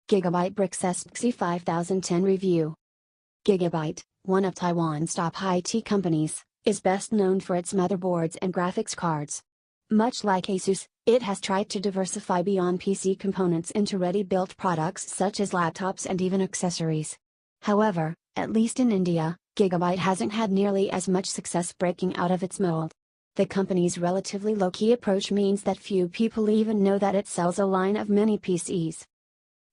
Gigabyte Brix S BXi3H-5010 Review. Gigabyte, one of Taiwan's top IT companies, is best known for its motherboards and graphics cards. Much like Asus, it has tried to diversify beyond PC components into ready-built products such as laptops and even accessories. However, at least in India, Gigabyte hasn't had nearly as much success breaking out of its mold. The company's relatively low-key approach means that few people even know that it sells a line of mini PCs.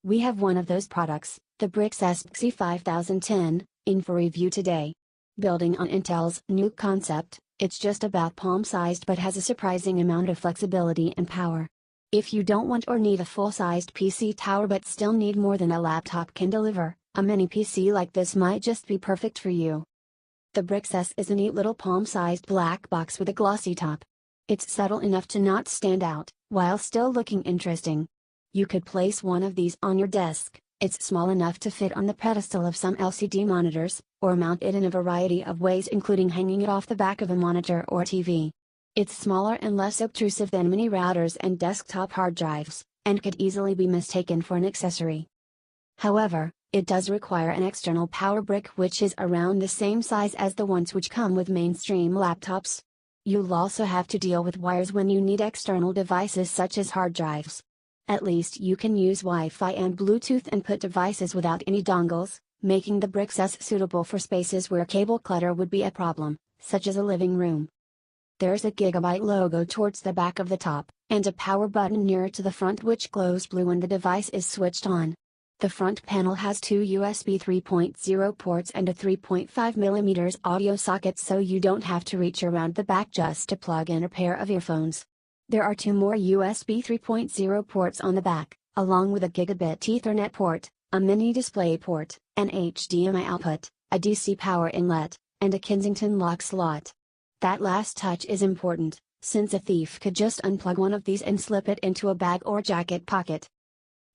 We have one of those products, the Brix S BXi3H-5010, in for review today. Building on Intel's new concept, it's just about palm-sized but has a surprising amount of flexibility and power. If you don't want or need a full-sized PC tower but still need more than a laptop can deliver, a mini PC like this might just be perfect for you. The Brix S is a neat little palm-sized black box with a glossy top. It's subtle enough to not stand out, while still looking interesting. You could place one of these on your desk. It's small enough to fit on the pedestal of some LCD monitors, or mount it in a variety of ways including hanging it off the back of a monitor or TV. It's smaller and less obtrusive than mini routers and desktop hard drives, and could easily be mistaken for an accessory. However, it does require an external power brick which is around the same size as the ones which come with mainstream laptops. You'll also have to deal with wires when you need external devices such as hard drives. At least you can use Wi-Fi and Bluetooth input devices without any dongles, making the Brix S suitable for spaces where cable clutter would be a problem, such as a living room. There's a Gigabyte logo towards the back of the top, and a power button nearer to the front which glows blue when the device is switched on. The front panel has two USB 3.0 ports and a 3.5mm audio socket so you don't have to reach around the back just to plug in a pair of earphones. There are two more USB 3.0 ports on the back, along with a Gigabit Ethernet port, a mini display port, an HDMI output, a DC power inlet, and a Kensington lock slot. That last touch is important, since a thief could just unplug one of these and slip it into a bag or jacket pocket.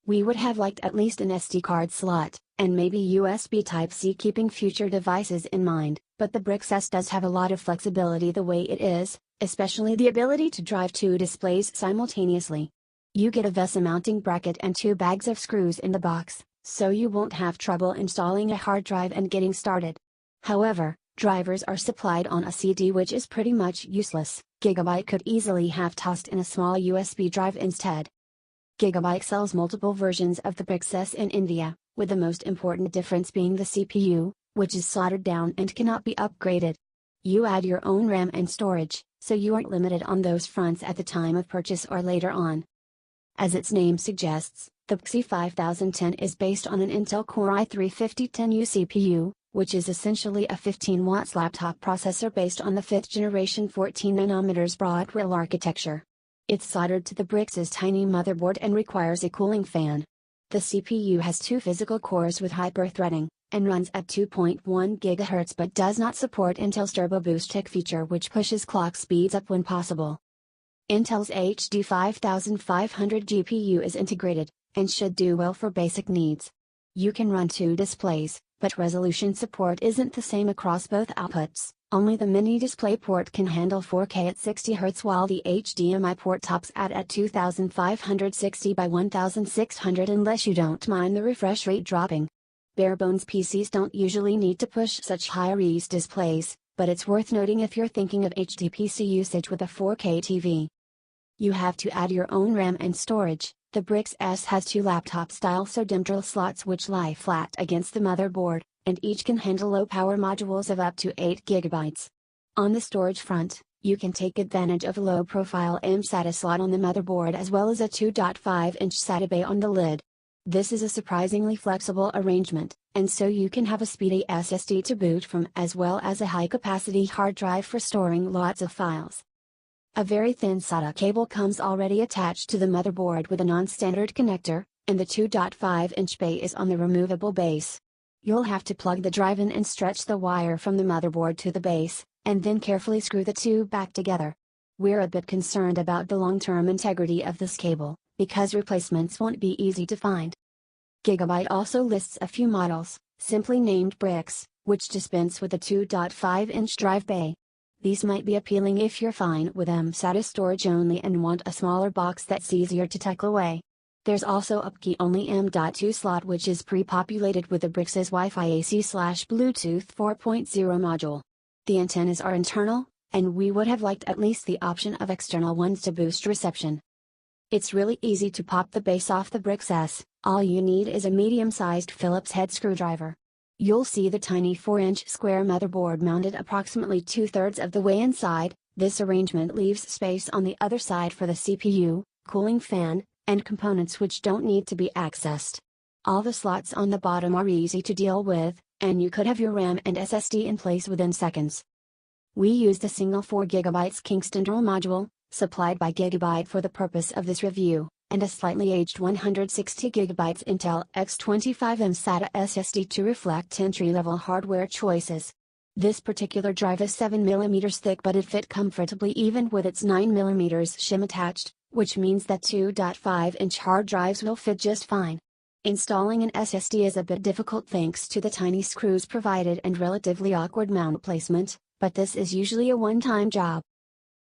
We would have liked at least an SD card slot, and maybe USB Type-C keeping future devices in mind, but the Brix S does have a lot of flexibility the way it is, especially the ability to drive two displays simultaneously. You get a VESA mounting bracket and two bags of screws in the box, so you won't have trouble installing a hard drive and getting started. However, drivers are supplied on a CD which is pretty much useless. Gigabyte could easily have tossed in a small USB drive instead. Gigabyte sells multiple versions of the Brix S in India, with the most important difference being the CPU, which is soldered down and cannot be upgraded. You add your own RAM and storage, so you aren't limited on those fronts at the time of purchase or later on. As its name suggests, the BXi3H-5010 is based on an Intel Core i3-5010U CPU, which is essentially a 15-watt laptop processor based on the 5th generation 14nm Broadwell architecture. It's soldered to the Brix's tiny motherboard and requires a cooling fan. The CPU has two physical cores with hyper-threading, and runs at 2.1 GHz but does not support Intel's Turbo Boost Tick feature which pushes clock speeds up when possible. Intel's HD 5500 GPU is integrated, and should do well for basic needs. You can run two displays, but resolution support isn't the same across both outputs. Only the mini display port can handle 4K at 60 Hz while the HDMI port tops out at 2560 by 1600 unless you don't mind the refresh rate dropping. Barebones PCs don't usually need to push such high-res displays, but it's worth noting if you're thinking of HD PC usage with a 4K TV. You have to add your own RAM and storage. The Brix S has two laptop-style SODIMM slots which lie flat against the motherboard, and each can handle low-power modules of up to 8 GB. On the storage front, you can take advantage of a low-profile SATA slot on the motherboard as well as a 2.5-inch SATA bay on the lid. This is a surprisingly flexible arrangement, and so you can have a speedy SSD to boot from as well as a high-capacity hard drive for storing lots of files. A very thin SATA cable comes already attached to the motherboard with a non-standard connector, and the 2.5-inch bay is on the removable base. You'll have to plug the drive in and stretch the wire from the motherboard to the base, and then carefully screw the two back together. We're a bit concerned about the long-term integrity of this cable, because replacements won't be easy to find. Gigabyte also lists a few models, simply named Brix, which dispense with a 2.5-inch drive bay. These might be appealing if you're fine with SATA storage only and want a smaller box that's easier to tuck away. There's also a key-only M.2 slot which is pre-populated with the Brix S Wi-Fi AC/Bluetooth 4.0 module. The antennas are internal, and we would have liked at least the option of external ones to boost reception. It's really easy to pop the base off the Brix S, all you need is a medium-sized Phillips head screwdriver. You'll see the tiny 4-inch square motherboard mounted approximately 2/3 of the way inside. This arrangement leaves space on the other side for the CPU, cooling fan, and components which don't need to be accessed. All the slots on the bottom are easy to deal with, and you could have your RAM and SSD in place within seconds. We used a single 4GB Kingston dual module, supplied by Gigabyte for the purpose of this review, and a slightly aged 160GB Intel X25M SATA SSD to reflect entry-level hardware choices. This particular drive is 7mm thick, but it fit comfortably even with its 9mm shim attached, which means that 2.5-inch hard drives will fit just fine. Installing an SSD is a bit difficult thanks to the tiny screws provided and relatively awkward mount placement, but this is usually a one-time job.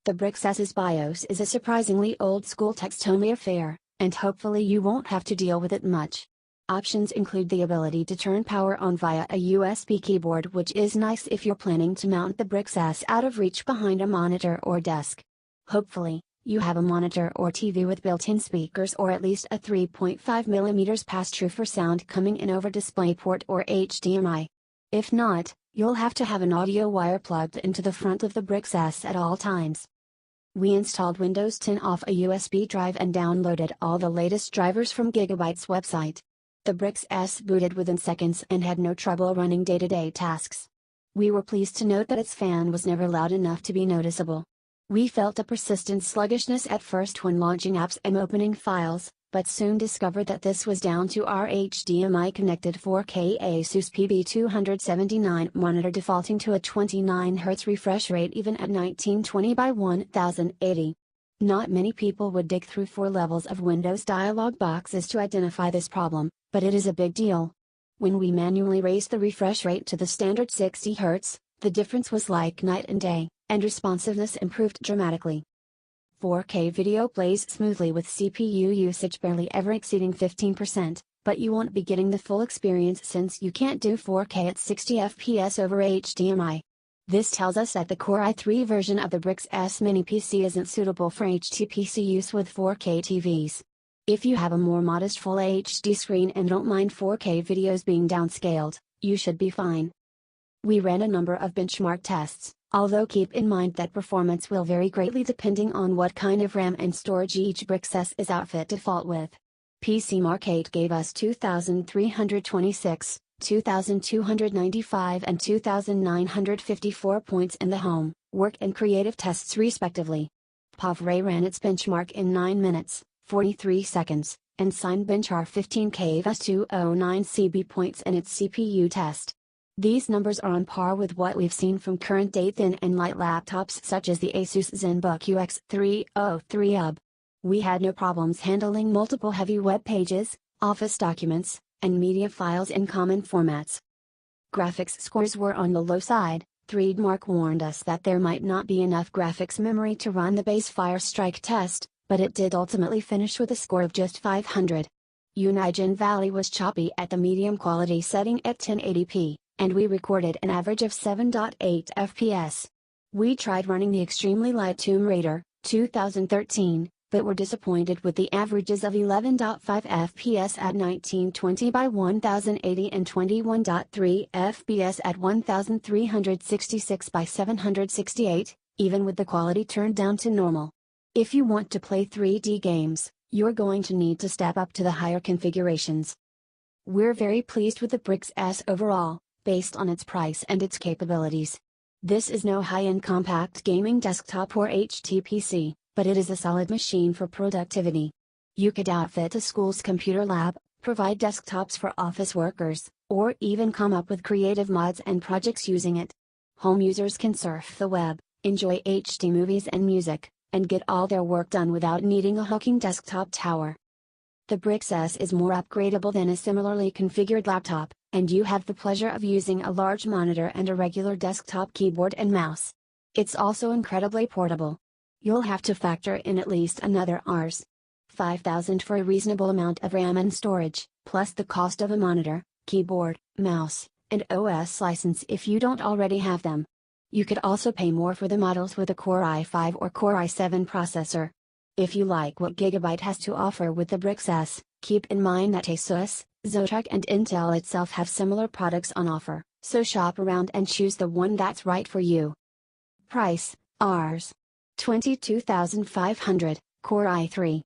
The Brix S's BIOS is a surprisingly old-school text-only affair, and hopefully you won't have to deal with it much. Options include the ability to turn power on via a USB keyboard, which is nice if you're planning to mount the Brix S out of reach behind a monitor or desk. Hopefully, you have a monitor or TV with built-in speakers or at least a 3.5mm pass-through for sound coming in over DisplayPort or HDMI. If not, you'll have to have an audio wire plugged into the front of the Brix S at all times. We installed Windows 10 off a USB drive and downloaded all the latest drivers from Gigabyte's website. The Brix S booted within seconds and had no trouble running day-to-day tasks. We were pleased to note that its fan was never loud enough to be noticeable. We felt a persistent sluggishness at first when launching apps and opening files, but soon discovered that this was down to our HDMI-connected 4K Asus PB279 monitor defaulting to a 29 Hz refresh rate even at 1920 by 1080. Not many people would dig through 4 levels of Windows dialog boxes to identify this problem, but it is a big deal. When we manually raised the refresh rate to the standard 60 Hz, the difference was like night and day, and responsiveness improved dramatically. 4K video plays smoothly with CPU usage barely ever exceeding 15%, but you won't be getting the full experience since you can't do 4K at 60 FPS over HDMI. This tells us that the Core i3 version of the Brix S mini PC isn't suitable for HTPC use with 4K TVs. If you have a more modest Full HD screen and don't mind 4K videos being downscaled, you should be fine. We ran a number of benchmark tests, although keep in mind that performance will vary greatly depending on what kind of RAM and storage each Brix S is outfit default with. PC Market gave us 2,326, 2,295 and 2,954 points in the home, work and creative tests respectively. Pavray ran its benchmark in 9 minutes, 43 seconds, and Cinebench 15 gave us 209 CB points in its CPU test. These numbers are on par with what we've seen from current-day thin and light laptops such as the Asus ZenBook UX303 UB. We had no problems handling multiple heavy web pages, office documents, and media files in common formats. Graphics scores were on the low side. Threadmark warned us that there might not be enough graphics memory to run the base Firestrike test, but it did ultimately finish with a score of just 500. Unigen Valley was choppy at the medium quality setting at 1080p. And we recorded an average of 7.8 FPS. We tried running the extremely light Tomb Raider, 2013, but were disappointed with the averages of 11.5 FPS at 1920 by 1080 and 21.3 FPS at 1366 by 768, even with the quality turned down to normal. If you want to play 3D games, you're going to need to step up to the higher configurations. We're very pleased with the Brix S overall, based on its price and its capabilities. This is no high-end compact gaming desktop or HTPC, but it is a solid machine for productivity. You could outfit a school's computer lab, provide desktops for office workers, or even come up with creative mods and projects using it. Home users can surf the web, enjoy HD movies and music, and get all their work done without needing a hulking desktop tower. The Brix S is more upgradable than a similarly configured laptop, and you have the pleasure of using a large monitor and a regular desktop keyboard and mouse. It's also incredibly portable. You'll have to factor in at least another Rs. $5,000 for a reasonable amount of RAM and storage, plus the cost of a monitor, keyboard, mouse, and OS license if you don't already have them. You could also pay more for the models with a Core i5 or Core i7 processor. If you like what Gigabyte has to offer with the Brix S, keep in mind that Asus, Zotac and Intel itself have similar products on offer, so shop around and choose the one that's right for you. Price, Rs. 22,500, Core i3.